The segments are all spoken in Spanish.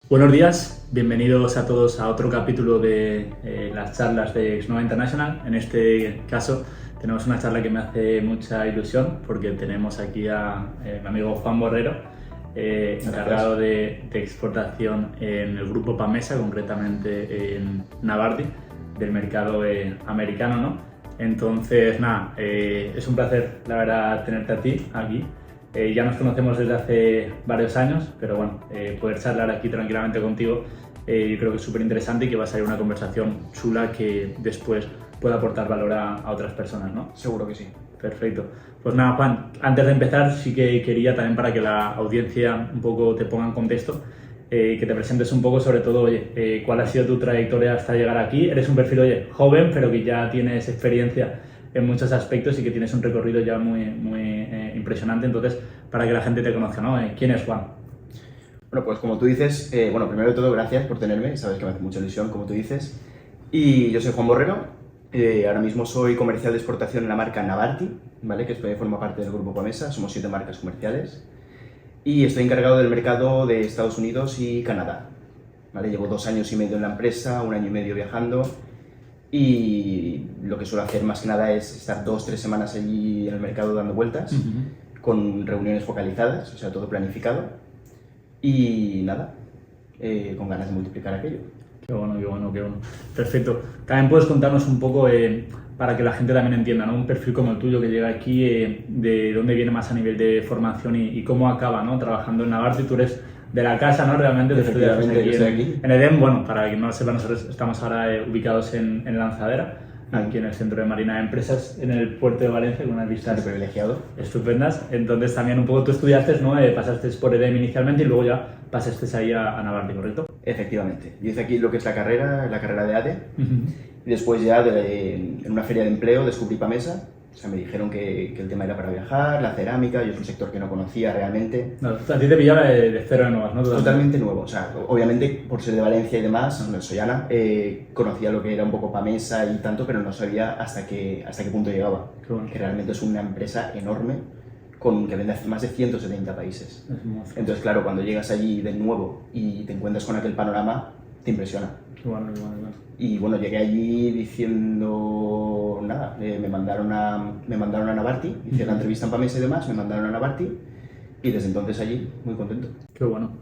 Buenos días, bienvenidos a todos a otro capítulo de las charlas de Xnova International. En este caso tenemos una charla que me hace mucha ilusión porque tenemos aquí a mi amigo Juan Borrero, encargado de exportación en el grupo Pamesa, concretamente en Navarti, del mercado americano, ¿no? Entonces, nada, es un placer, la verdad, tenerte a ti aquí. Ya nos conocemos desde hace varios años, pero bueno, poder charlar aquí tranquilamente contigo yo creo que es súper interesante y que va a salir una conversación chula que después pueda aportar valor a otras personas, ¿no? Seguro que sí. Perfecto. Pues nada, Juan, antes de empezar sí que quería también para que la audiencia un poco te ponga en contexto, que te presentes un poco sobre todo, oye, cuál ha sido tu trayectoria hasta llegar aquí. Eres un perfil, oye, joven, pero que ya tienes experiencia en muchos aspectos y que tienes un recorrido ya muy impresionante. Entonces, para que la gente te conozca, ¿no? ¿Quién es Juan? Bueno, pues como tú dices, primero de todo, gracias por tenerme, sabes que me hace mucha ilusión, como tú dices. Y yo soy Juan Borrero, ahora mismo soy comercial de exportación en la marca Navarti, ¿vale? Que forma parte del grupo Pamesa, somos 7 marcas comerciales. Y estoy encargado del mercado de Estados Unidos y Canadá, ¿vale? Llevo 2 años y medio en la empresa, 1 año y medio viajando. Y lo que suelo hacer más que nada es estar 2-3 semanas allí en el mercado dando vueltas, con reuniones focalizadas, o sea, todo planificado. Y nada, con ganas de multiplicar aquello. Qué bueno, qué bueno, qué bueno. Perfecto. También puedes contarnos un poco, para que la gente también entienda, ¿no? Un perfil como el tuyo que llega aquí, de dónde viene más a nivel de formación y cómo acaba, ¿no? Trabajando en Navarti. Tú eres de la casa, ¿no? Realmente te estudias aquí en Edén. Bueno, para quien no lo sepa, nosotros estamos ahora ubicados en Lanzadera, aquí en el Centro de Marina de Empresas, en el puerto de Valencia, con unas vistas privilegiado, estupendas. Entonces también un poco tú estudiaste, ¿no? Pasaste por EDEM inicialmente y luego ya pasaste ahí a Navarti, ¿correcto? Efectivamente. Yo hice aquí lo que es la carrera de ADE, y después ya en una feria de empleo descubrí Pamesa. O sea, me dijeron que el tema era para viajar, la cerámica, yo es un sector que no conocía realmente. No, a ti te pillaba de cero de nuevas, ¿no? Totalmente nuevo. O sea, obviamente por ser de Valencia y demás, no soy Ana, conocía lo que era un poco Pamesa y tanto, pero no sabía hasta qué punto llegaba. Bueno. Que realmente es una empresa enorme que vende a más de 170 países. Entonces, claro, cuando llegas allí de nuevo y te encuentras con aquel panorama, te impresiona. Qué bueno, qué bueno, qué bueno. Y bueno, llegué allí diciendo nada, me mandaron a Navarti, hice la entrevista en Pamesa y demás, me mandaron a Navarti y desde entonces allí muy contento. Qué bueno.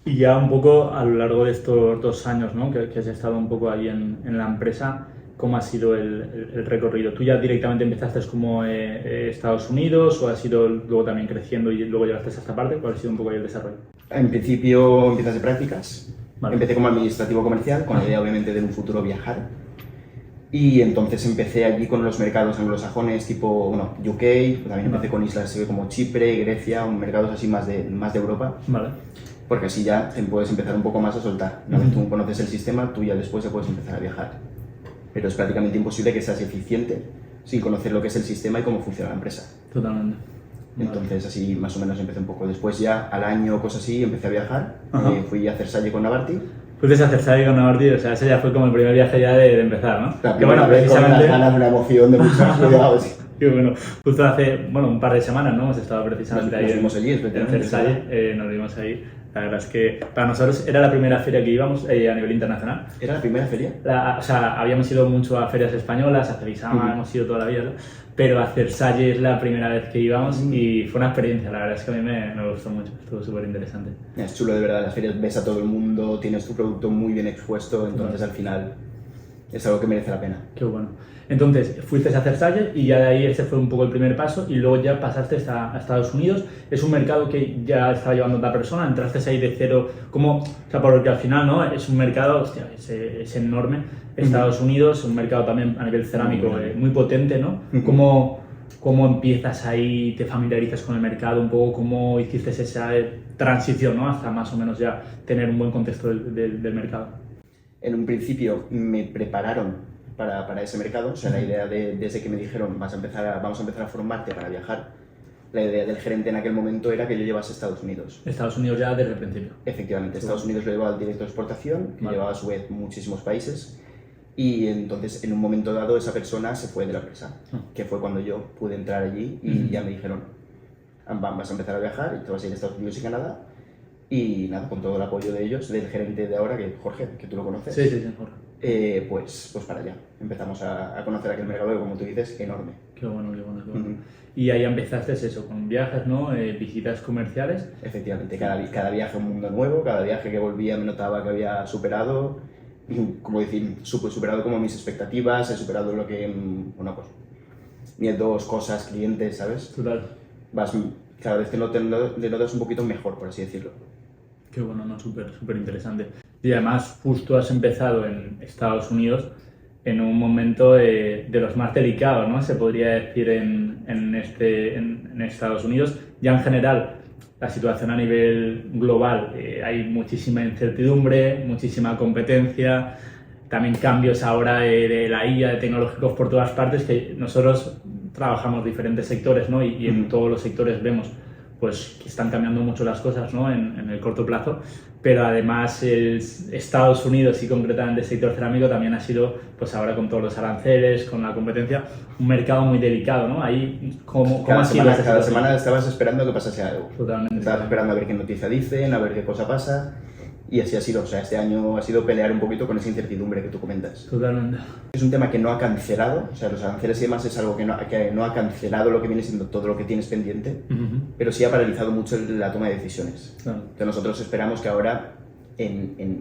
Y ya un poco a lo largo de estos 2 años, ¿no? que has estado un poco ahí en la empresa, ¿cómo ha sido el recorrido? ¿Tú ya directamente empezaste como Estados Unidos o has ido luego también creciendo y luego llegaste a esta parte? ¿Cuál ha sido un poco ahí el desarrollo? En principio empiezas de prácticas. Vale. Empecé como administrativo comercial, con la idea obviamente de en un futuro viajar. Y entonces empecé allí con los mercados anglosajones tipo UK, también empecé con islas como Chipre, Grecia, mercados así más de Europa. Vale. Porque así ya puedes empezar un poco más a soltar. Una vez tú conoces el sistema, tú ya después ya puedes empezar a viajar. Pero es prácticamente imposible que seas eficiente sin conocer lo que es el sistema y cómo funciona la empresa. Totalmente. Entonces así más o menos empecé un poco. Después ya al año o cosas así empecé a viajar, fui a hacer Salle con Navarti. Fuiste a hacer Salle con Navarti, o sea, ese ya fue como el primer viaje ya de empezar, ¿no? La que bueno, precisamente... Con unas ganas, una emoción de muchos cuidados. Qué bueno, justo hace un par de semanas, ¿no? Hemos estado precisamente ahí nos vimos allí, en Versailles, nos vimos ahí. La verdad es que para nosotros era la primera feria que íbamos a nivel internacional. ¿Era la primera feria? O sea, habíamos ido mucho a ferias españolas, a Cerisama, hemos ido toda la vida, ¿no? Pero a Versailles es la primera vez que íbamos y fue una experiencia, la verdad es que a mí me gustó mucho, estuvo súper interesante. Es chulo, de verdad, las ferias ves a todo el mundo, tienes tu producto muy bien expuesto, entonces al final es algo que merece la pena. Qué bueno. Entonces, fuiste a Versailles y ya de ahí ese fue un poco el primer paso y luego ya pasaste a Estados Unidos. Es un mercado que ya estaba llevando otra persona, entraste ahí de cero, como, o sea, porque al final, ¿no? Es un mercado, hostia, es enorme. Estados Unidos, un mercado también a nivel cerámico muy potente, ¿no? ¿Cómo empiezas ahí, te familiarizas con el mercado un poco, cómo hiciste esa transición, ¿no? Hasta más o menos ya tener un buen contexto del mercado? En un principio me prepararon para ese mercado, o sea, la idea desde que me dijeron vamos a empezar a formarte para viajar, la idea del gerente en aquel momento era que yo llevase a Estados Unidos. Estados Unidos ya desde el principio. Efectivamente, Estados Unidos lo llevaba el director de exportación, que llevaba a su vez muchísimos países, y entonces en un momento dado esa persona se fue de la empresa, que fue cuando yo pude entrar allí y ya me dijeron vas a empezar a viajar y te vas a ir a Estados Unidos y Canadá, Y nada, con todo el apoyo de ellos, del gerente de ahora, que Jorge, que tú lo conoces. Sí, sí, sí, Jorge. Pues para allá. Empezamos a conocer aquel mercado que, como tú dices, enorme. Qué bueno, qué bueno, qué bueno. Y ahí empezaste eso, con viajes, ¿no? Visitas comerciales. Efectivamente, cada viaje un mundo nuevo, cada viaje que volvía me notaba que había superado, como decir, superado como mis expectativas, he superado lo que, bueno, pues, miedos, cosas, clientes, ¿sabes? Total. Cada vez te notas un poquito mejor, por así decirlo. Qué bueno, no, súper interesante. Y además, justo has empezado en Estados Unidos en un momento de los más delicados, ¿no? Se podría decir en Estados Unidos. Ya en general, la situación a nivel global, hay muchísima incertidumbre, muchísima competencia, también cambios ahora de la IA, de tecnológicos por todas partes, que nosotros trabajamos diferentes sectores, ¿no? Y en todos los sectores vemos pues que están cambiando mucho las cosas, ¿no? en el corto plazo, pero además Estados Unidos y concretamente el sector cerámico también ha sido, pues ahora con todos los aranceles, con la competencia, un mercado muy delicado, ¿no? Ahí, ¿cómo ha sido esa situación? Cada semana estabas esperando que pasase algo. Totalmente. Estabas esperando a ver qué noticia dicen, a ver qué cosa pasa. Y así ha sido, o sea, este año ha sido pelear un poquito con esa incertidumbre que tú comentas. Totalmente. Es un tema que no ha cancelado, o sea, los aranceles y demás es algo que no ha cancelado lo que viene siendo todo lo que tienes pendiente, pero sí ha paralizado mucho la toma de decisiones. Claro. Entonces nosotros esperamos que ahora,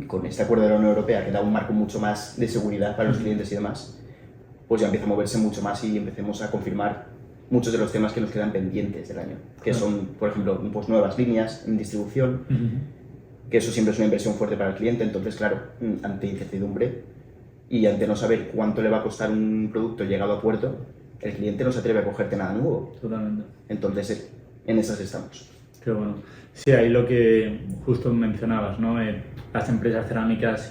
con este acuerdo de la Unión Europea, que da un marco mucho más de seguridad para los clientes y demás, pues ya empieza a moverse mucho más y empecemos a confirmar muchos de los temas que nos quedan pendientes del año, que son, por ejemplo, pues nuevas líneas en distribución, que eso siempre es una inversión fuerte para el cliente. Entonces, claro, ante incertidumbre y ante no saber cuánto le va a costar un producto llegado a puerto, el cliente no se atreve a cogerte nada nuevo. Totalmente. Entonces, en esas estamos. Qué bueno. Sí, ahí lo que justo mencionabas, ¿no? Las empresas cerámicas,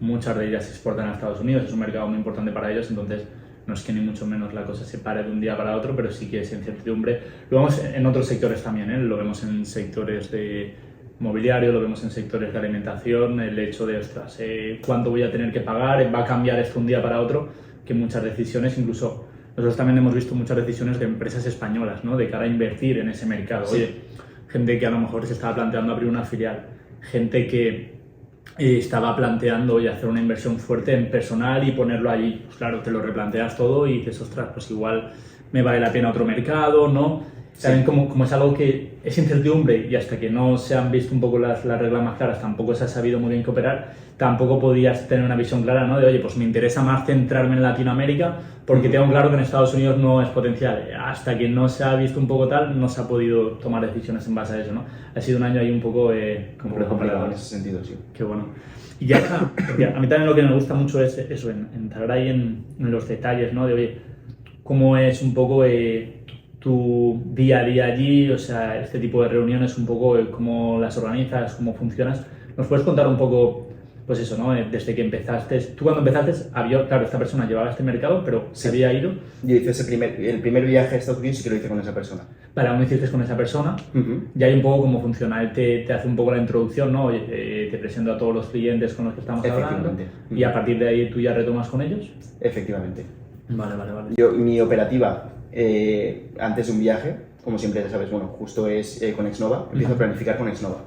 muchas de ellas se exportan a Estados Unidos, es un mercado muy importante para ellos, entonces no es que ni mucho menos la cosa se pare de un día para otro, pero sí que es incertidumbre. Lo vemos en otros sectores también, ¿eh? Lo vemos en sectores de mobiliario, lo vemos en sectores de alimentación, el hecho de, ostras, ¿cuánto voy a tener que pagar? ¿Va a cambiar esto un día para otro? Que muchas decisiones, incluso nosotros también hemos visto muchas decisiones de empresas españolas, ¿no? De cara a invertir en ese mercado. Sí. Oye, gente que a lo mejor se estaba planteando abrir una filial, gente que estaba planteando oye, hacer una inversión fuerte en personal y ponerlo allí. Pues claro, te lo replanteas todo y dices, ostras, pues igual me vale la pena otro mercado, ¿no? También como es algo que es incertidumbre y hasta que no se han visto un poco las reglas más claras, tampoco se ha sabido muy bien qué operar, tampoco podías tener una visión clara, ¿no? De, oye, pues me interesa más centrarme en Latinoamérica porque tengo claro que en Estados Unidos no es potencial. Hasta que no se ha visto un poco tal, no se ha podido tomar decisiones en base a eso, ¿no? Ha sido un año ahí un poco complicado en ese sentido, sí. Qué bueno. Y ya está, porque a mí también lo que me gusta mucho es eso, entrar ahí en los detalles, ¿no? De, oye, cómo es un poco tu día a día allí, o sea, este tipo de reuniones, un poco cómo las organizas, cómo funcionas. ¿Nos puedes contar un poco, pues eso, ¿no? Desde que empezaste, tú cuando empezaste, claro, esta persona llevaba este mercado, pero se había ido. Yo hice el primer viaje a Estados Unidos y que lo hice con esa persona. Vale, aún lo hiciste con esa persona, y hay un poco cómo funciona. Él te hace un poco la introducción, ¿no? Te presenta a todos los clientes con los que estamos hablando, y a partir de ahí tú ya retomas con ellos. Efectivamente. Vale. Mi operativa antes de un viaje, como siempre ya sabes, bueno, justo es con Exnova, empiezo a planificar con Exnova.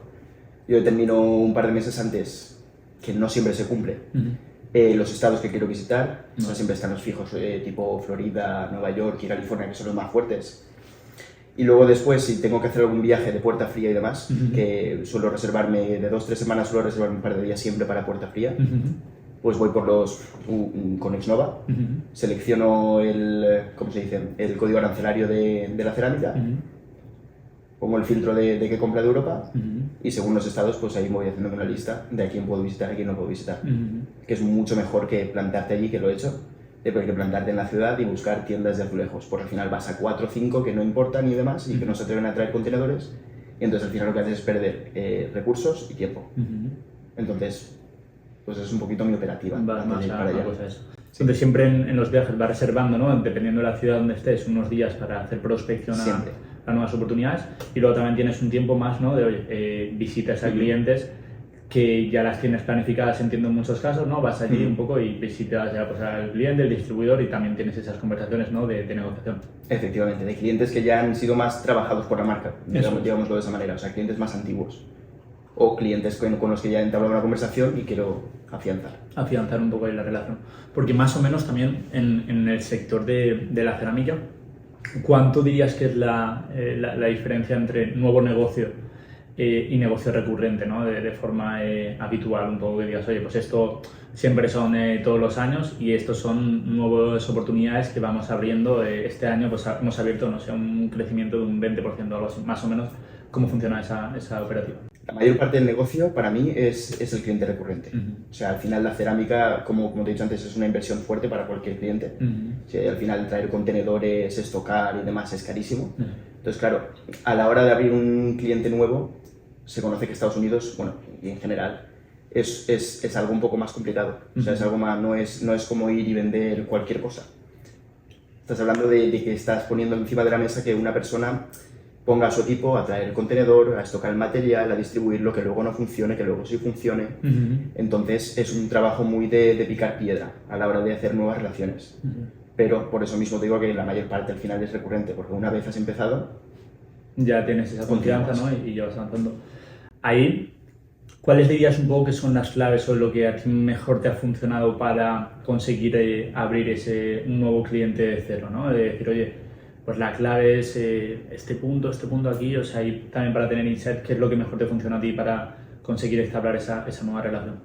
Yo termino un par de meses antes, que no siempre se cumple, los estados que quiero visitar, o sea, siempre están los fijos, tipo Florida, Nueva York y California, que son los más fuertes. Y luego después, si tengo que hacer algún viaje de puerta fría y demás, que suelo reservarme de 2-3 semanas, suelo reservarme un par de días siempre para puerta fría, pues voy por con Exnova, selecciono ¿cómo se dice? El código arancelario de la cerámica, pongo el filtro de qué compra de Europa y según los estados, pues ahí voy haciendo una lista de a quién puedo visitar, a quién no puedo visitar. Que es mucho mejor que plantarte allí, que lo he hecho, que plantarte en la ciudad y buscar tiendas de azulejos, porque al final vas a 4 o 5 que no importan y demás y que no se atreven a traer contenedores y entonces al final lo que haces es perder recursos y tiempo. Entonces, pues es un poquito mi operativa. Vas más a allá. Cosa eso. Sí. Entonces siempre en los viajes vas reservando, ¿no? Dependiendo de la ciudad donde estés, unos días para hacer prospección a nuevas oportunidades y luego también tienes un tiempo más, ¿no? De oye, visitas a clientes que ya las tienes planificadas, entiendo en muchos casos, ¿no? Vas allí un poco y visitas ya pues, al cliente, el distribuidor y también tienes esas conversaciones, ¿no? de negociación. Efectivamente, de clientes que ya han sido más trabajados por la marca, digámoslo de esa manera, o sea, clientes más antiguos. o clientes con los que ya he entablado una conversación y quiero afianzar un poco ahí la relación. Porque más o menos también en el sector de la cerámica, ¿cuánto dirías que es la diferencia entre nuevo negocio y negocio recurrente, ¿no? De forma habitual, un poco que digas, oye, pues esto siempre son todos los años y estos son nuevas oportunidades que vamos abriendo. Este año pues hemos abierto, no sé, un crecimiento de un 20%, algo así, más o menos. ¿Cómo funciona esa operativa? La mayor parte del negocio para mí es el cliente recurrente. O sea, al final la cerámica, como te he dicho antes, es una inversión fuerte para cualquier cliente. O sea, al final traer contenedores, estocar y demás es carísimo. Entonces, claro, a la hora de abrir un cliente nuevo, se conoce que Estados Unidos, bueno, y en general, es algo un poco más complicado. O sea, es algo más, no es como ir y vender cualquier cosa. Estás hablando de que estás poniendo encima de la mesa que una persona ponga a su equipo a traer el contenedor, a estocar el material, a distribuirlo, que luego no funcione, que luego sí funcione. Entonces es un trabajo muy de picar piedra a la hora de hacer nuevas relaciones. Pero por eso mismo te digo que la mayor parte al final es recurrente, porque una vez has empezado, ya tienes esa confianza, ¿no? Y ya vas avanzando. Ahí, ¿cuáles dirías un poco que son las claves o lo que a ti mejor te ha funcionado para conseguir abrir un nuevo cliente de cero, ¿no? De decir, oye, pues la clave es este punto aquí, o sea, y también para tener insight, ¿qué es lo que mejor te funciona a ti para conseguir establecer esa nueva relación?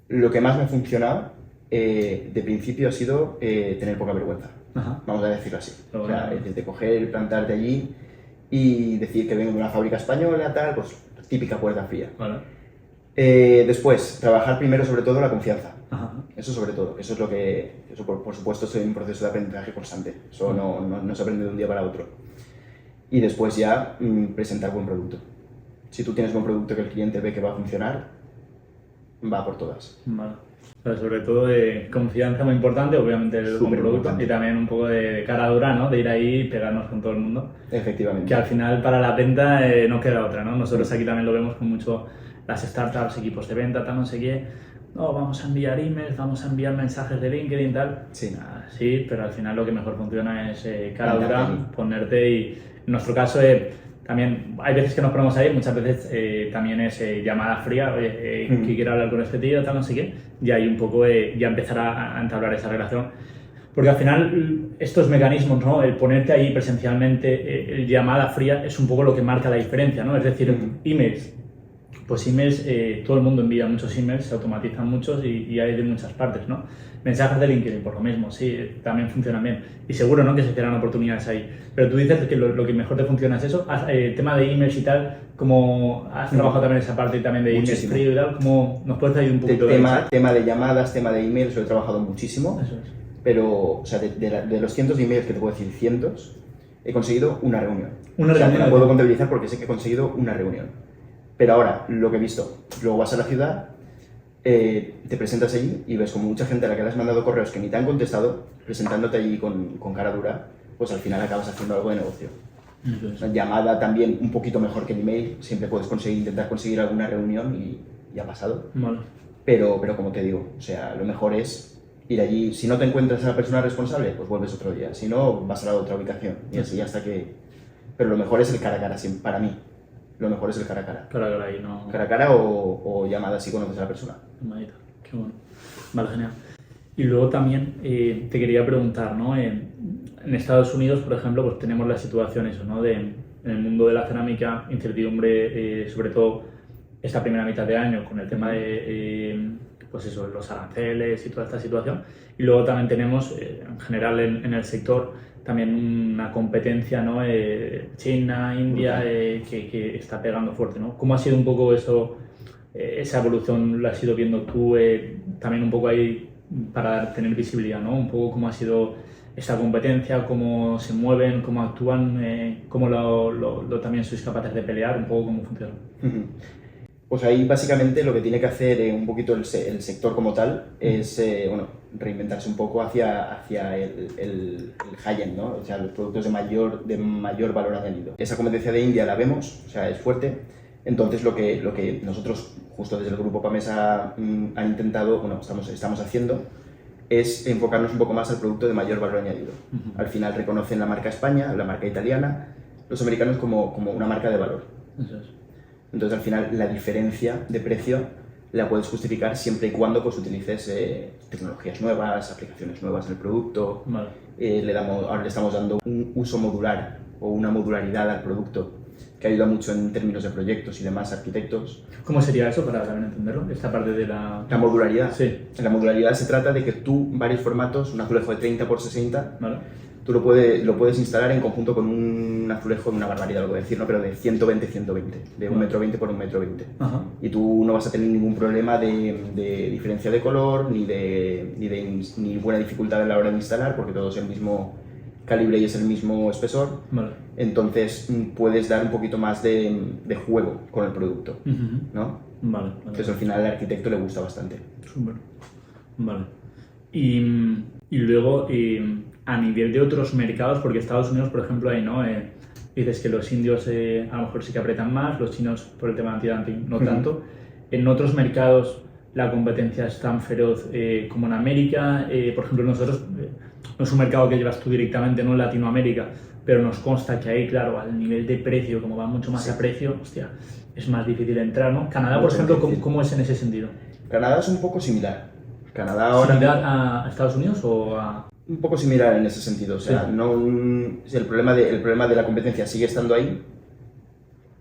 Lo que más me ha funcionado de principio ha sido tener poca vergüenza. Vamos a decirlo así. O sea, de coger, plantarte allí y decir que vengo de una fábrica española, tal, pues típica puerta fría. Vale. Después, trabajar primero sobre todo la confianza. Eso sobre todo, eso es lo que, eso por supuesto estoy en un proceso de aprendizaje constante, eso no se aprende de un día para otro. Y después ya presentar buen producto. Si tú tienes buen producto que el cliente ve que va a funcionar, va por todas. Vale. Pero sobre todo de confianza muy importante, obviamente el buen producto y también un poco de cara dura, ¿no? De ir ahí y pegarnos con todo el mundo. Efectivamente. Que al final para la venta no queda otra, ¿no? Nosotros aquí también lo vemos con mucho las startups, equipos de venta, tal, no sé qué. No, vamos a enviar emails, vamos a enviar mensajes de LinkedIn, tal. Sí. Sí, pero al final lo que mejor funciona es cara dura, ponerte y en nuestro caso también hay veces que nos ponemos ahí, muchas veces también es llamada fría, oye, que quiero hablar con este tío, tal, no sé qué, y ahí un poco ya empezar a entablar esa relación. Porque al final estos mecanismos, ¿no? El ponerte ahí presencialmente, el llamada fría, es un poco lo que marca la diferencia, ¿no? Es decir, emails. Pues emails, todo el mundo envía muchos emails, se automatizan muchos y hay de muchas partes, ¿no? Mensajes de LinkedIn, por lo mismo, sí, también funcionan bien. Y seguro, ¿no?, que se crean oportunidades ahí. Pero tú dices que lo que mejor te funciona es eso. Tema de emails y tal, como has trabajado también esa parte también de emails frío y tal, ¿cómo nos puedes ayudar un poquito? Tema de llamadas, tema de emails, lo he trabajado muchísimo. Eso es. Pero, o sea, de los cientos de emails que te puedo decir, cientos, he conseguido una reunión. Una reunión. Te la puedo contabilizar porque sé que he conseguido una reunión. Pero ahora, lo que he visto, luego vas a la ciudad, te presentas allí y ves como mucha gente a la que le has mandado correos que ni te han contestado, presentándote allí con cara dura, pues al final acabas haciendo algo de negocio. Una llamada también un poquito mejor que el email, siempre puedes intentar conseguir alguna reunión y ha pasado. Vale. Pero como te digo, o sea, lo mejor es ir allí. Si no te encuentras a la persona responsable, pues vuelves otro día. Si no, vas a la otra ubicación y así hasta que... Pero lo mejor es el cara a cara, para mí. Lo mejor es el cara a cara. Cara a cara y no... Cara a cara o llamada si conoces a la persona. Qué bueno. Vale, genial. Y luego también te quería preguntar, ¿no? En Estados Unidos, por ejemplo, pues tenemos la situación eso, ¿no? En el mundo de la cerámica, incertidumbre, sobre todo esta primera mitad de año con el tema de pues eso, los aranceles y toda esta situación. Y luego también tenemos, en general en el sector, también una competencia, ¿no? China, India, que está pegando fuerte, ¿no? ¿Cómo ha sido un poco eso, esa evolución? ¿La has ido viendo tú también un poco ahí para tener visibilidad, ¿no? Un poco cómo ha sido esa competencia, cómo se mueven, cómo actúan, cómo también sois capaces de pelear, un poco cómo funciona. Pues ahí básicamente lo que tiene que hacer un poquito el sector como tal es reinventarse un poco hacia el high-end, ¿no? O sea, los productos de mayor valor añadido. Esa competencia de India la vemos, o sea, es fuerte. Entonces lo que nosotros, justo desde el grupo PAMESA, han intentado, estamos haciendo, es enfocarnos un poco más al producto de mayor valor añadido. Al final reconocen la marca España, la marca italiana, los americanos como una marca de valor. Eso es. Entonces al final la diferencia de precio la puedes justificar siempre y cuando pues utilices tecnologías nuevas, aplicaciones nuevas del producto. Vale. Ahora le estamos dando un uso modular o una modularidad al producto que ayuda mucho en términos de proyectos y demás arquitectos. ¿Cómo sería eso para también entenderlo? Esta parte de la... La modularidad. Sí. La modularidad se trata de que tú, varios formatos, un azulejo de 30 por 60, Vale. tú lo puedes instalar en conjunto con un azulejo, una barbaridad lo voy a decir, ¿no? Pero de 120-120, de 1,20 m por 1,20 m. Ajá. Y tú no vas a tener ningún problema de diferencia de color, ni buena dificultad a la hora de instalar, porque todo es el mismo calibre y es el mismo espesor. Vale. Entonces puedes dar un poquito más de juego con el producto, ¿no? Vale. Entonces al final al arquitecto le gusta bastante. Súper. Vale. Y luego, a nivel de otros mercados, porque Estados Unidos, por ejemplo, ahí, ¿no? Dices que los indios a lo mejor sí que apretan más, los chinos por el tema de antidumping no tanto. En otros mercados la competencia es tan feroz como en América. Por ejemplo, nosotros, no es un mercado que llevas tú directamente, no en Latinoamérica, pero nos consta que ahí, claro, al nivel de precio, como va mucho más a precio, hostia, es más difícil entrar, ¿no? Canadá, por ejemplo, ¿cómo es en ese sentido? Canadá es un poco similar. Canadá ahora... ¿Similar a Estados Unidos o a...? Un poco similar en ese sentido, o sea, no el problema de la competencia sigue estando ahí,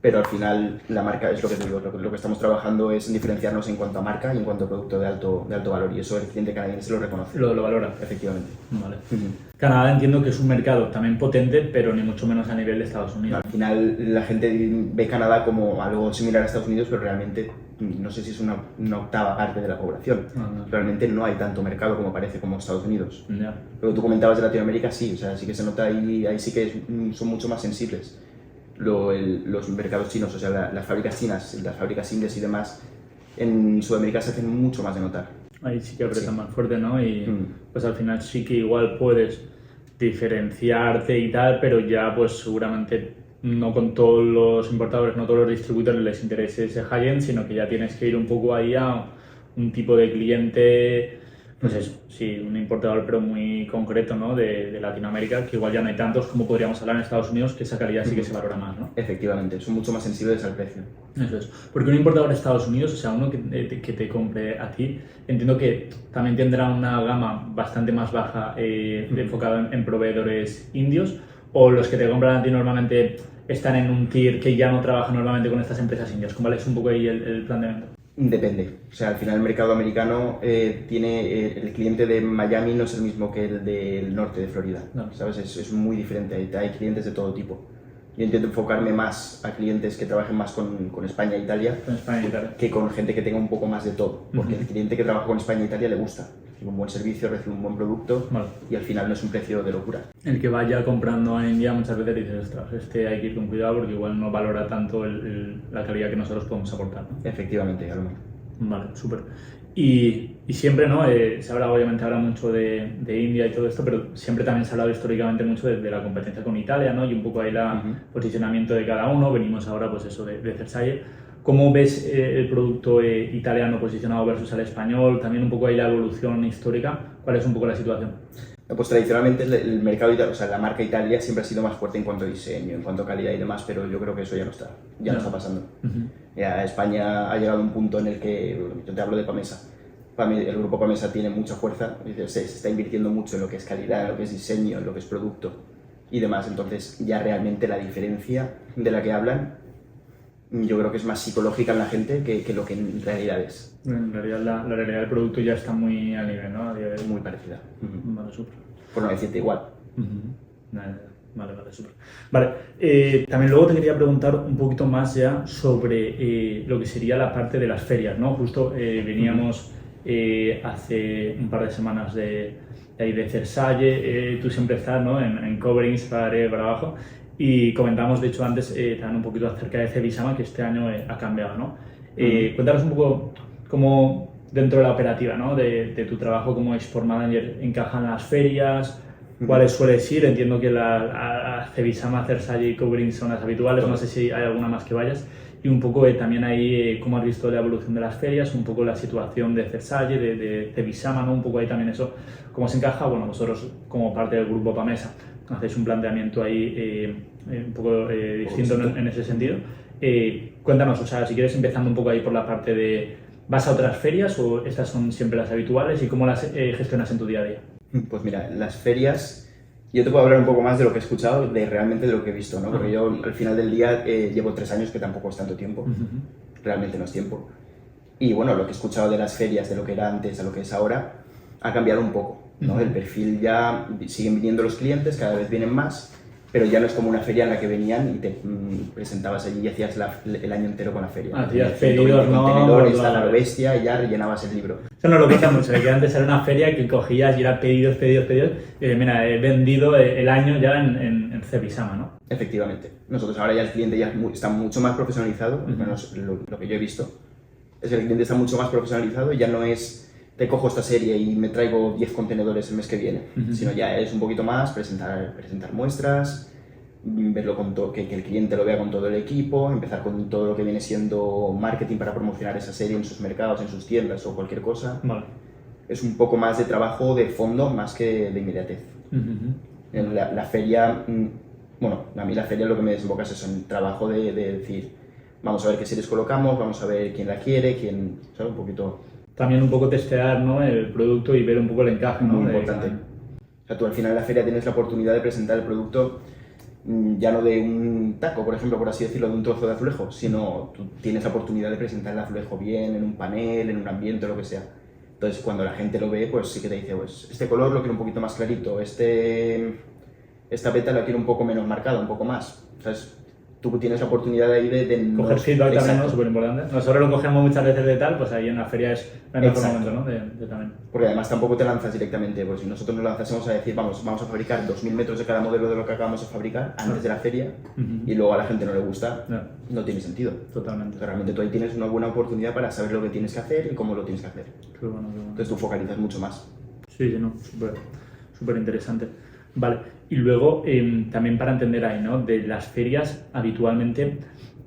pero al final la marca, es lo que te digo, lo que estamos trabajando es en diferenciarnos en cuanto a marca y en cuanto a producto de alto valor, y eso el cliente canadiense lo reconoce. Lo valora. Efectivamente. Vale. Canadá entiendo que es un mercado también potente, pero ni mucho menos a nivel de Estados Unidos. Al final la gente ve Canadá como algo similar a Estados Unidos, pero realmente no sé si es una octava parte de la población. Realmente no hay tanto mercado como parece como Estados Unidos. Ya. Pero tú comentabas de Latinoamérica, sí, o sea, sí que se nota ahí sí que son mucho más sensibles los mercados chinos, o sea, las fábricas chinas, las fábricas indias y demás, en Sudamérica se hacen mucho más de notar. Ahí sí que apretan más fuerte, ¿no? Y pues al final sí que igual puedes diferenciarte y tal, pero ya pues seguramente no con todos los importadores, no todos los distribuidores les interese ese high-end, sino que ya tienes que ir un poco ahí a un tipo de cliente, pues eso, sí, un importador pero muy concreto, ¿no? De Latinoamérica, que igual ya no hay tantos como podríamos hablar en Estados Unidos, que esa calidad sí que se valora más, ¿no? Efectivamente, son mucho más sensibles al precio. Eso es. Porque un importador de Estados Unidos, o sea, uno que te compre a ti, entiendo que también tendrá una gama bastante más baja enfocada en proveedores indios, o los que te compran a ti normalmente están en un tier que ya no trabaja normalmente con estas empresas indias. ¿Cómo es un poco ahí el planteamiento? Depende. O sea, al final el mercado americano tiene... el cliente de Miami no es el mismo que el del norte de Florida. No. ¿Sabes? Es muy diferente. Hay clientes de todo tipo. Yo intento enfocarme más a clientes que trabajen más con España e Italia, que con gente que tenga un poco más de todo. Porque el cliente que trabaja con España e Italia le gusta. Recibe un buen servicio, recibe un buen producto y al final no es un precio de locura. El que vaya comprando a India muchas veces dices, ostras, hay que ir con cuidado porque igual no valora tanto la calidad que nosotros podemos aportar, ¿no? Efectivamente, Alma. Vale, súper. Y siempre, ¿no? Se habla, obviamente, ahora mucho de India y todo esto, pero siempre también se ha hablado históricamente mucho de la competencia con Italia, ¿no? Y un poco ahí el posicionamiento de cada uno. Venimos ahora, pues eso, de Versailles. ¿Cómo ves el producto italiano posicionado versus el español? También un poco ahí la evolución histórica. ¿Cuál es un poco la situación? Pues tradicionalmente el mercado, o sea, la marca Italia siempre ha sido más fuerte en cuanto a diseño, en cuanto a calidad y demás, pero yo creo que eso ya no está pasando. Ya España ha llegado a un punto en el que, yo te hablo de Pamesa, el grupo Pamesa tiene mucha fuerza, se está invirtiendo mucho en lo que es calidad, en lo que es diseño, en lo que es producto y demás, entonces ya realmente la diferencia de la que hablan yo creo que es más psicológica en la gente que lo que en realidad es. En realidad la realidad del producto ya está muy a nivel, ¿no? A día de hoy. Muy parecida. Vale, súper. Por no decirte igual. Vale, súper. Vale, también luego te quería preguntar un poquito más ya sobre lo que sería la parte de las ferias, ¿no? Justo veníamos hace un par de semanas de Versailles, tú siempre estás, ¿no? En coverings para abajo. Y comentamos, de hecho, antes también un poquito acerca de Cebisama, que este año ha cambiado, ¿no? Cuéntanos un poco cómo dentro de la operativa, ¿no? de tu trabajo como export manager encajan las ferias, cuáles sueles ir. Entiendo que a Cebisama, Versailles y Covering son las habituales, no sé si hay alguna más que vayas. Y un poco también ahí cómo has visto la evolución de las ferias, un poco la situación de Versailles, de Cebisama, ¿no? Un poco ahí también eso, cómo se encaja. Bueno, vosotros como parte del grupo Pamesa hacéis un planteamiento ahí un poco distinto en ese sentido. cuéntanos, o sea, si quieres empezando un poco ahí por la parte de, ¿vas a otras ferias o estas son siempre las habituales y cómo las gestionas en tu día a día? Pues mira, las ferias, yo te puedo hablar un poco más de lo que he escuchado, de realmente de lo que he visto, ¿no? Porque yo al final del día llevo 3 años, que tampoco es tanto tiempo, realmente no es tiempo. Y bueno, lo que he escuchado de las ferias, de lo que era antes a lo que es ahora, ha cambiado un poco, ¿no? El perfil ya, siguen viniendo los clientes, cada vez vienen más, pero ya no es como una feria en la que venían y te presentabas allí y hacías el año entero con la feria. Hacías pedidos, ¿no? Contenedores, la bestia, y ya rellenabas el libro. Eso no lo cuenta mucho, que antes era una feria que cogías y era pedidos, y mira, he vendido el año ya en Cepisama, ¿no? Efectivamente. Nosotros ahora ya el cliente ya está mucho más profesionalizado, al menos lo que yo he visto, es que el cliente está mucho más profesionalizado y ya no es te cojo esta serie y me traigo 10 contenedores el mes que viene, sino ya es un poquito más presentar muestras, verlo con que el cliente lo vea con todo el equipo, empezar con todo lo que viene siendo marketing para promocionar esa serie en sus mercados, en sus tiendas o cualquier cosa. Vale. Es un poco más de trabajo de fondo más que de inmediatez. En la feria, bueno, a mí la feria lo que me desemboca es eso, en trabajo de decir, vamos a ver qué series colocamos, vamos a ver quién la quiere, quién, ¿sabes? Un poquito... También un poco testear, ¿no? El producto y ver un poco el encaje, ¿no? Muy importante. O sea, tú al final en la feria tienes la oportunidad de presentar el producto ya no de un taco, por ejemplo, por así decirlo, de un trozo de azulejo, sino tú tienes la oportunidad de presentar el azulejo bien, en un panel, en un ambiente, lo que sea. Entonces, cuando la gente lo ve, pues sí que te dice, pues este color lo quiero un poquito más clarito, esta peta la quiero un poco menos marcada, un poco más. ¿Sabes? Tú tienes la oportunidad ahí de coger feedback también, ¿no? Súper importante. Nosotros lo cogemos muchas veces de tal, pues ahí en la feria es el mejor momento, ¿no? De también. Porque además tampoco te lanzas directamente, pues si nosotros nos lanzásemos a decir, vamos a fabricar 2000 metros de cada modelo de lo que acabamos de fabricar antes de la feria y luego a la gente no le gusta, no tiene sentido. Totalmente. Entonces, realmente tú ahí tienes una buena oportunidad para saber lo que tienes que hacer y cómo lo tienes que hacer. Qué bueno. Entonces tú focalizas mucho más. Sí, no, súper interesante. Vale, y luego también para entender ahí, ¿no? De las ferias habitualmente,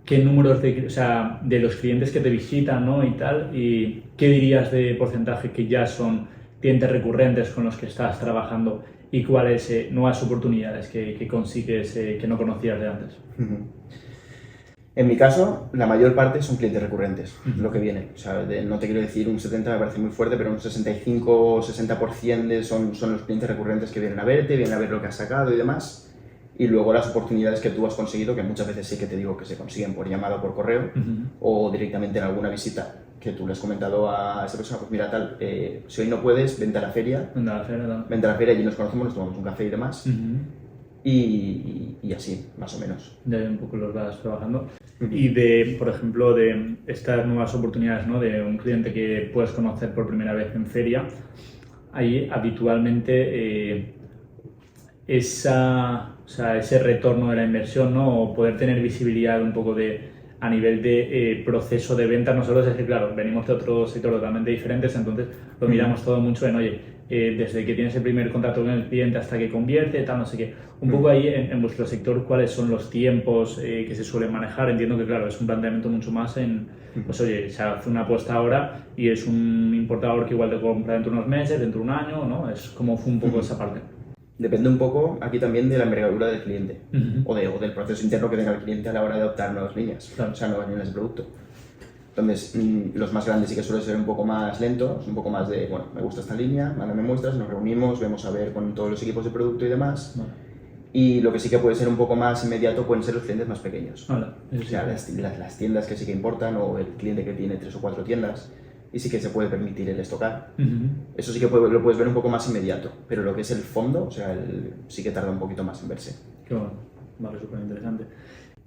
¿qué números de los clientes que te visitan, ¿no? Y tal, y qué dirías de porcentaje que ya son clientes recurrentes con los que estás trabajando y cuáles nuevas oportunidades que consigues que no conocías de antes? En mi caso, la mayor parte son clientes recurrentes, lo que viene. O sea, no te quiero decir un 70, me parece muy fuerte, pero un 65 o 60% son los clientes recurrentes que vienen a verte, vienen a ver lo que has sacado y demás. Y luego las oportunidades que tú has conseguido, que muchas veces sí que te digo que se consiguen por llamada o por correo, o directamente en alguna visita, que tú le has comentado a esa persona, pues mira tal, si hoy no puedes, vente a la feria. Vente a la feria, allí nos conocemos, nos tomamos un café y demás. Y así, más o menos. De un poco los vas trabajando. Y por ejemplo, de estas nuevas oportunidades, ¿no? De un cliente que puedes conocer por primera vez en feria, ahí habitualmente ese retorno de la inversión, ¿no? O poder tener visibilidad un poco a nivel de proceso de venta. Nosotros es que, claro, venimos de otro sector totalmente diferentes, entonces lo miramos todo mucho en, oye, desde que tienes el primer contacto con el cliente hasta que convierte, tal, no sé qué. Un poco ahí en vuestro sector, ¿cuáles son los tiempos que se suelen manejar? Entiendo que, claro, es un planteamiento mucho más pues oye, se hace una apuesta ahora y es un importador que igual te compra dentro de unos meses, dentro de un año, ¿no? Es como fue un poco esa parte. Depende un poco aquí también de la envergadura del cliente o del proceso interno que tenga el cliente a la hora de adoptar nuevas líneas, o sea, nuevas líneas de producto. Entonces, los más grandes sí que suelen ser un poco más lentos, un poco más de, bueno, me gusta esta línea, mándame muestras, nos reunimos, vemos a ver con todos los equipos de producto y demás. Y lo que sí que puede ser un poco más inmediato pueden ser los clientes más pequeños. O sea, las tiendas que sí que importan o el cliente que tiene 3 o 4 tiendas y sí que se puede permitir el estocar. Eso sí que lo puedes ver un poco más inmediato, pero lo que es el fondo, o sea, sí que tarda un poquito más en verse. Qué bueno, vale, súper interesante.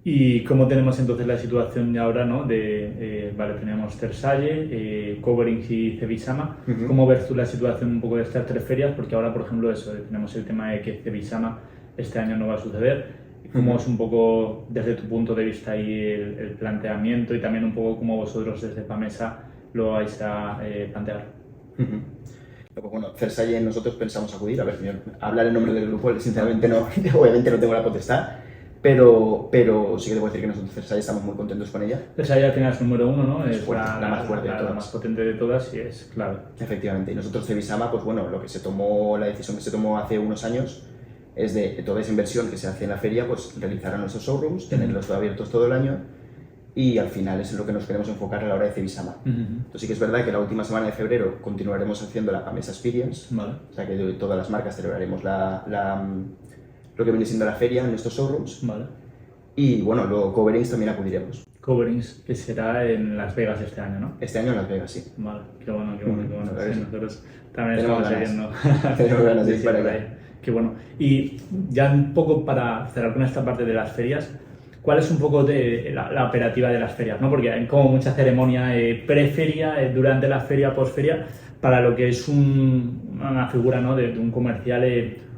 ¿Y cómo tenemos entonces la situación ahora, ¿no? Vale, teníamos Versailles, Coverings y Cepisama. ¿Cómo ves tú la situación un poco de estas 3 ferias? Porque ahora, por ejemplo, tenemos el tema de que Cepisama este año no va a suceder. ¿Cómo es un poco, desde tu punto de vista, ahí el planteamiento y también un poco cómo vosotros desde Pamesa lo vais a plantear? Pues bueno, Versailles nosotros pensamos acudir. A ver, hablar en nombre del grupo, sinceramente no, obviamente no tengo la potestad. Pero sí que te puedo decir que nosotros Versailles estamos muy contentos con ella. Versailles al final es número 1, ¿no? Es la más fuerte de todas. La más potente de todas y es clave. Efectivamente. Y nosotros Cepisama, pues bueno, la decisión que se tomó hace unos años es de toda esa inversión que se hace en la feria, pues realizar a nuestros showrooms, tenerlos abiertos todo el año y al final es en lo que nos queremos enfocar a la hora de Cebisama. Entonces sí que es verdad que la última semana de febrero continuaremos haciendo la Gamesa Experience, Vale. o sea que de todas las marcas celebraremos lo que viene siendo la feria en estos showrooms. Vale. Y bueno, luego Coverings también acudiremos. Coverings, que será en Las Vegas este año, ¿no? Este año en Las Vegas, sí. Vale, qué bueno, qué bueno, qué bueno. A ver, Sí, sí. nosotros también Tenemos estamos ganas. siguiendo. Tenemos ganas de ir para por allá. ahí. Qué bueno. Y ya un poco para cerrar con esta parte de las ferias, ¿cuál es un poco la operativa de las ferias? ¿No? Porque hay como mucha ceremonia pre-feria, durante la feria, post-feria, para lo que es una figura, ¿no? de un comercial.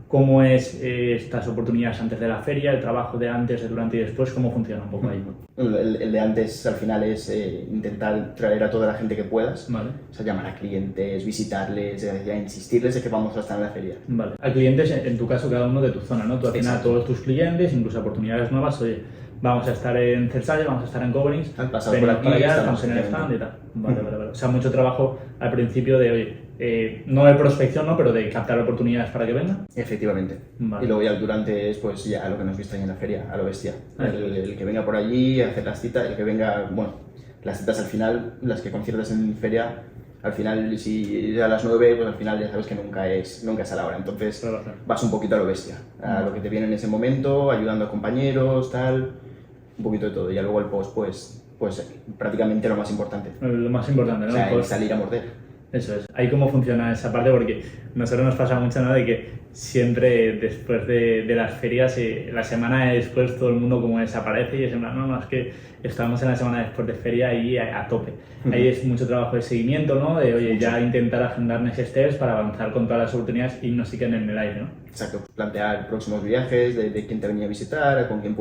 ¿Cómo es estas oportunidades antes de la feria, el trabajo de antes, de durante y después? ¿Cómo funciona un poco ahí? El de antes al final es intentar traer a toda la gente que puedas, Vale. o sea, llamar a clientes, visitarles, ya insistirles de que vamos a estar en la feria. Vale. A clientes, en tu caso, cada uno de tu zona, ¿no? Tú al final, Exacto. todos tus clientes, incluso oportunidades nuevas, oye, vamos a estar en Cersalle, vamos a estar en Coverings, Han pasado venid por aquí, para allá, estamos estamos en el stand y efectivamente. tal. Vale, vale, vale. O sea, mucho trabajo al principio de, oye, no de prospección, ¿no? Pero de captar oportunidades para que vengan. Efectivamente. Vale. Y luego ya el durante es pues ya lo que nos viste ahí en la feria, a lo bestia. Ah. El que venga por allí, hacer las citas, el que venga, bueno, las citas al final, las que conciertas en feria, al final si a las 9, pues al final ya sabes que nunca es a la hora. Entonces Claro, claro. vas un poquito a lo bestia, a lo que te viene en ese momento, ayudando a compañeros, tal, un poquito de todo. Y ya luego el post, pues prácticamente lo más importante. Lo más importante, ¿no? O sea, el Pues, salir a morder. eso es. Ahí cómo funciona esa parte, porque a nosotros nos pasa mucho, ¿no? De que siempre después de las ferias, la semana después todo el mundo como desaparece y es en plan, no, es que estamos en la semana después de feria y a tope. Ahí es mucho trabajo de seguimiento, ¿no? De, oye, ya intentar agendar next steps para avanzar con todas las oportunidades y no se queden en el aire, ¿no? Exacto, plantear próximos viajes, de quién te venía a visitar, con quién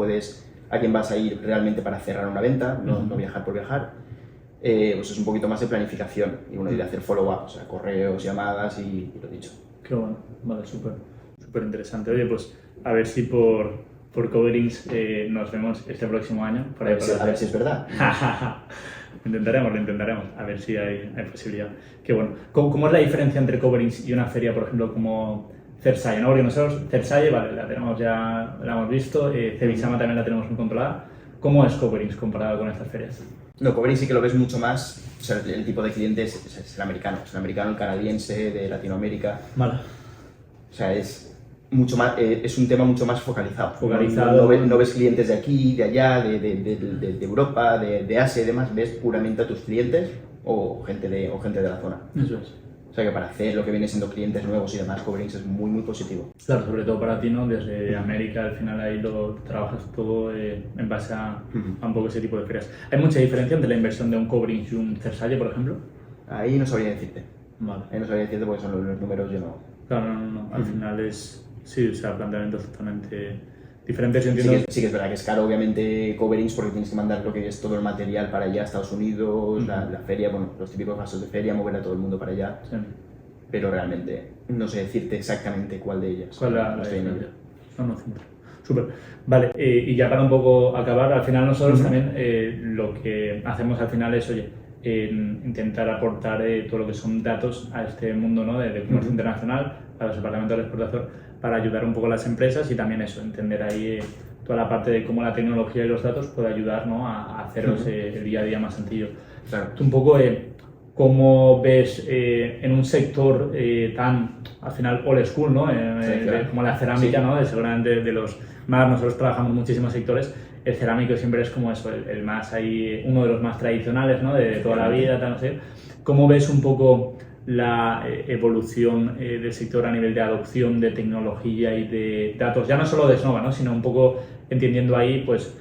a quién vas a ir realmente para cerrar una venta, no viajar por viajar. Pues es un poquito más de planificación y bueno, y de hacer follow-up, o sea, correos, llamadas y lo dicho. Qué bueno, vale, súper interesante. Oye, pues a ver si por Coverings nos vemos este próximo año. Por ahí, A ver si es verdad. Lo intentaremos, a ver si hay posibilidad. Qué bueno. ¿Cómo es la diferencia entre Coverings y una feria, por ejemplo, como Cersalle, ¿no? Porque nosotros, Cersalle, vale, la hemos visto, Cebisama también la tenemos muy controlada. ¿Cómo es Coverings comparado con estas ferias? No, Coverings sí que lo ves mucho más, o sea, el tipo de cliente es el americano, el canadiense, de Latinoamérica. Vale. O sea, es mucho más, es un tema mucho más focalizado. Focalizado. No ves clientes de aquí, de allá, de Europa, de Asia y demás, ves puramente a tus clientes o gente de la zona. Eso es. O sea que para hacer lo que viene siendo clientes nuevos y demás, Coverings es muy, muy positivo. Claro, sobre todo para ti, ¿no? Desde América, al final ahí lo trabajas todo en base a un poco ese tipo de ferias. ¿Hay mucha diferencia entre la inversión de un Coverings y un Cersalle, por ejemplo? Ahí no sabría decirte. Vale. Ahí no sabría decirte porque son los números, yo no. Claro, no. Al final es, sí, o sea, planteamientos totalmente diferentes. Yo Sí entiendo. que es verdad que es caro, obviamente, Coverings, porque tienes que mandar lo que es todo el material para allá a Estados Unidos, la feria, bueno, los típicos gastos de feria, mover a todo el mundo para allá. Sí. Pero realmente no sé decirte exactamente cuál de ellas. ¿Cuál es la No estoy en ello. diferencia? No, siempre. Súper. Vale, y ya para un poco acabar, al final nosotros también lo que hacemos al final es, oye, intentar aportar todo lo que son datos a este mundo, ¿no? de comercio internacional, a los departamentos de exportación, para ayudar un poco a las empresas y también eso, entender ahí toda la parte de cómo la tecnología y los datos puede ayudar, ¿no? a haceros el día a día más sencillo. Claro. Tú un poco, ¿cómo ves en un sector tan, al final, old school, ¿no? Claro. Como la cerámica, Sí. ¿no? Seguramente de los más, nosotros trabajamos en muchísimos sectores, el cerámico siempre es como eso, el más ahí, uno de los más tradicionales, ¿no? De toda la vida, tal, no sé. ¿Cómo ves un poco la evolución del sector a nivel de adopción de tecnología y de datos? Ya no solo de Snova, ¿no? Sino un poco entendiendo ahí, pues,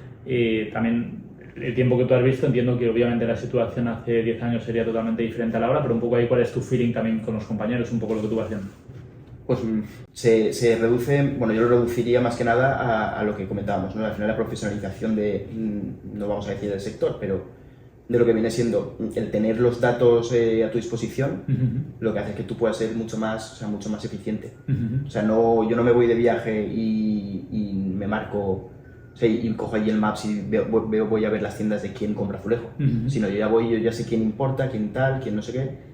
también el tiempo que tú has visto, entiendo que obviamente la situación hace 10 años sería totalmente diferente a la hora, pero un poco ahí cuál es tu feeling también con los compañeros, un poco lo que tú vas haciendo. Pues se reduce, bueno, yo lo reduciría más que nada a lo que comentábamos, ¿no? Al final la profesionalización no vamos a decir del sector, pero de lo que viene siendo el tener los datos a tu disposición, lo que hace que tú puedas ser mucho más eficiente. O sea, yo no me voy de viaje y me marco, o sea, y cojo allí el Maps y voy a ver las tiendas de quién compra azulejo, sino yo ya sé quién importa, quién tal, quién no sé qué.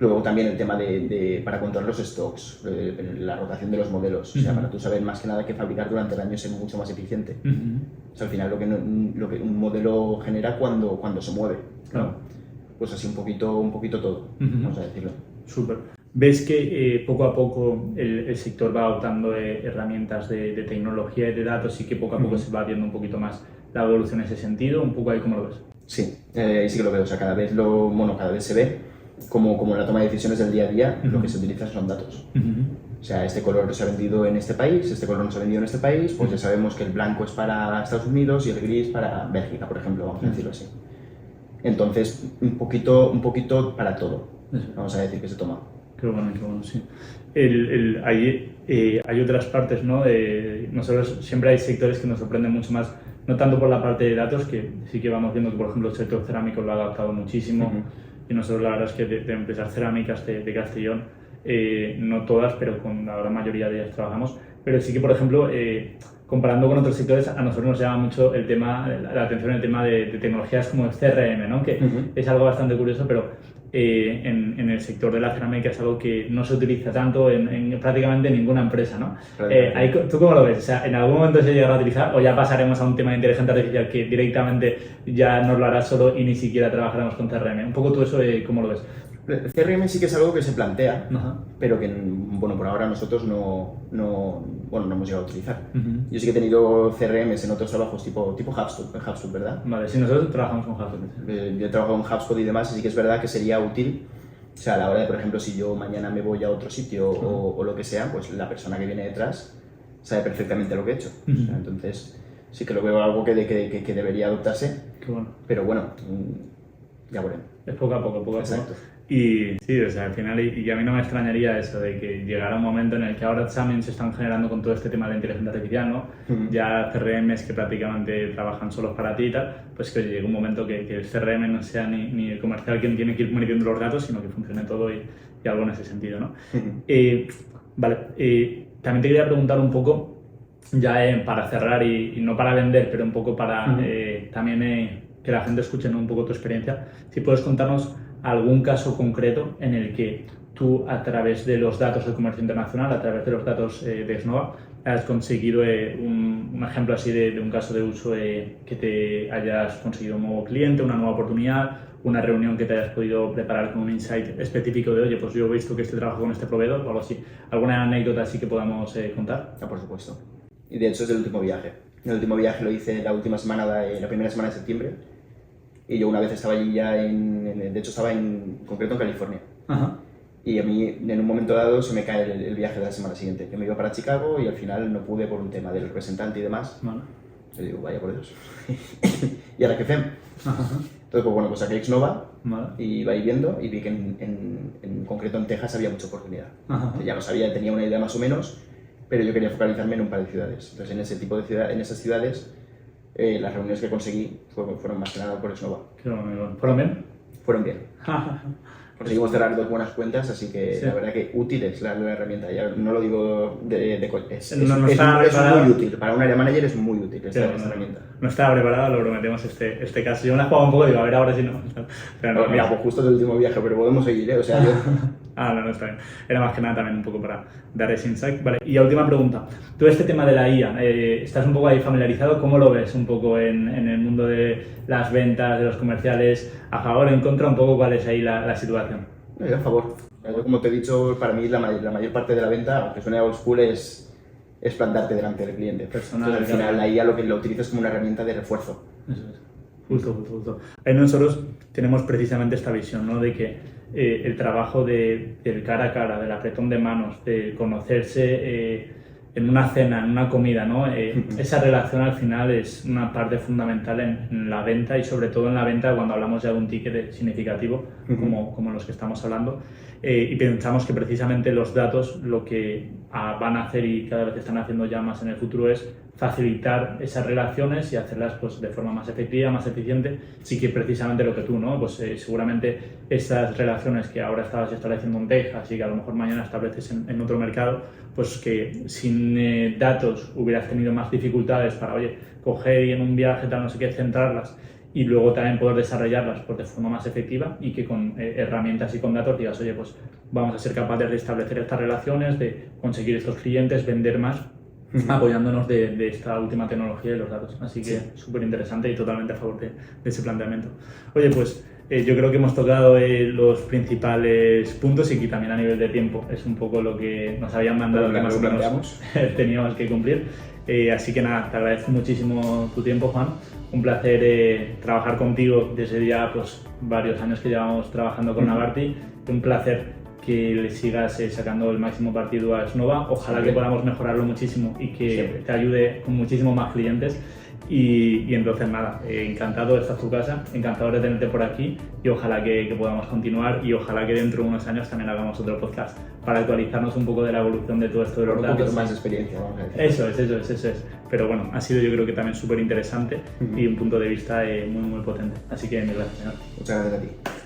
Luego también el tema para controlar los stocks, la rotación de los modelos, o sea, para tú saber más que nada que fabricar durante el año ser mucho más eficiente. O sea, al final lo que un modelo genera cuando se mueve, ¿no? Pues así un poquito todo, vamos a decirlo. Súper. ¿Ves que poco a poco el sector va adoptando herramientas de tecnología y de datos y que poco a poco se va viendo un poquito más la evolución en ese sentido? ¿Un poco ahí cómo lo ves? Sí, sí que lo veo. O sea, cada vez se ve como en la toma de decisiones del día a día, lo que se utiliza son datos. O sea, este color se ha vendido en este país, este color no se ha vendido en este país, pues ya sabemos que el blanco es para Estados Unidos y el gris para Bélgica, por ejemplo, vamos a decirlo así. Entonces, un poquito para todo, vamos a decir que se toma. Qué bueno, sí. Hay otras partes, ¿no? Nosotros siempre hay sectores que nos sorprenden mucho más, no tanto por la parte de datos, que sí que vamos viendo que, por ejemplo, el sector cerámico lo ha adaptado muchísimo, y nosotros la verdad es que de empresas cerámicas de Castellón, no todas, pero con la gran mayoría de ellas trabajamos, pero sí que, por ejemplo, comparando con otros sectores, a nosotros nos llama mucho la atención el tema de tecnologías como el CRM, ¿no? Que es algo bastante curioso, pero en el sector de la cerámica es algo que no se utiliza tanto en prácticamente ninguna empresa, ¿no? ¿Tú cómo lo ves? O sea, ¿en algún momento se llegará a utilizar o ya pasaremos a un tema de inteligencia artificial que directamente ya nos lo hará solo y ni siquiera trabajaremos con CRM? Un poco tú eso, ¿cómo lo ves? El CRM sí que es algo que se plantea, pero que, bueno, por ahora nosotros no hemos llegado a utilizar. Yo sí que he tenido CRMs en otros trabajos tipo HubSpot, ¿verdad? Vale, sí, nosotros trabajamos con HubSpot. Yo he trabajado en HubSpot y demás, así que es verdad que sería útil, o sea, a la hora de, por ejemplo, si yo mañana me voy a otro sitio o lo que sea, pues la persona que viene detrás sabe perfectamente lo que he hecho. O sea, entonces, sí que lo veo algo que debería adoptarse. Qué bueno. Pero bueno, ya veremos. Es poco a poco. Exacto. Y sí, o sea, al final, y a mí no me extrañaría eso de que llegara un momento en el que ahora también se están generando con todo este tema de inteligencia artificial, ¿no? Ya CRMs que prácticamente trabajan solos para ti y tal, pues que llegue un momento que el CRM no sea ni el comercial quien tiene que ir metiendo los datos, sino que funcione todo y algo en ese sentido, ¿no? Vale, también te quería preguntar un poco, ya para cerrar y no para vender, pero un poco para también que la gente escuche, ¿no? Un poco tu experiencia, si puedes contarnos algún caso concreto en el que tú, a través de los datos del comercio internacional, a través de los datos de Snova, has conseguido un ejemplo así de un caso de uso que te hayas conseguido un nuevo cliente, una nueva oportunidad, una reunión que te hayas podido preparar con un insight específico de, oye, pues yo he visto que trabajo con este proveedor o algo así. ¿Alguna anécdota así que podamos contar? Por supuesto. Y de hecho es el último viaje. El último viaje lo hice la primera semana de septiembre. Y yo una vez estaba allí ya de hecho estaba en concreto en California. Y a mí en un momento dado se me cae el viaje de la semana siguiente. Yo me iba para Chicago y al final no pude por un tema del representante y demás. Yo digo, vaya por Dios. ¿Y ahora qué hacemos? Entonces, pues bueno, pues saqué Xnova y iba ahí viendo y vi que en concreto en Texas había mucha oportunidad. Ya lo sabía, tenía una idea más o menos, pero yo quería focalizarme en un par de ciudades. Entonces, en ese tipo de ciudades, en esas ciudades, las reuniones que conseguí fueron más que nada por Snova. ¿Fueron bien? Fueron bien. Conseguimos cerrar 2 buenas cuentas, así que la verdad que útil es la herramienta. Ya no lo digo de es muy útil. Para un área manager es muy útil esta herramienta. No estaba preparado, lo prometemos este caso. Yo me la jugaba un poco, digo, a ver ahora si no. Pero mira, pues justo del último viaje, pero podemos seguir, ¿eh? O sea, yo... no, está bien. Era más que nada también un poco para dar ese insight. Vale, y última pregunta. Tú este tema de la IA, ¿estás un poco ahí familiarizado? ¿Cómo lo ves un poco en el mundo de las ventas, de los comerciales? ¿A favor o en contra? Un poco, ¿cuál es ahí la situación? A favor. Yo, como te he dicho, para mí la mayor parte de la venta, aunque suene old school, es plantarte delante del cliente. Entonces, al final la IA lo utilizas como una herramienta de refuerzo. Eso es. Justo. Ahí nosotros tenemos precisamente esta visión, ¿no? De que el trabajo del cara a cara, del apretón de manos, de conocerse en una cena, en una comida, ¿no? Esa relación al final es una parte fundamental en la venta y sobre todo en la venta cuando hablamos ya de un ticket significativo como los que estamos hablando. Y pensamos que precisamente los datos lo que van a hacer y cada vez están haciendo ya más en el futuro es facilitar esas relaciones y hacerlas pues, de forma más efectiva, más eficiente. Sí que precisamente lo que tú, ¿no? Pues seguramente esas relaciones que ahora estabas estableciendo en Texas y que a lo mejor mañana estableces en otro mercado, pues que sin datos hubieras tenido más dificultades para, oye, coger y en un viaje tal, no sé qué, centrarlas y luego también poder desarrollarlas pues, de forma más efectiva y que con herramientas y con datos digas, oye, pues vamos a ser capaces de establecer estas relaciones, de conseguir estos clientes, vender más, apoyándonos de esta última tecnología y los datos. Así que súper interesante y totalmente a favor de ese planteamiento. Oye, pues yo creo que hemos tocado los principales puntos y que también a nivel de tiempo es un poco lo que nos habían mandado que más o menos teníamos que cumplir. Así que nada, te agradezco muchísimo tu tiempo, Juan. Un placer trabajar contigo desde ya pues, varios años que llevamos trabajando con Navarti. Un placer que le sigas sacando el máximo partido a Snova. Ojalá que podamos mejorarlo muchísimo y que te ayude con muchísimos más clientes. Y entonces nada, encantado de estar en tu casa, encantado de tenerte por aquí y ojalá que podamos continuar y ojalá que dentro de unos años también hagamos otro podcast para actualizarnos un poco de la evolución de todo esto de los datos. Un poquito más de experiencia, vamos a decir. Eso es. Pero bueno, ha sido yo creo que también súper interesante y un punto de vista muy potente. Así que mil gracias, señor. Muchas gracias a ti.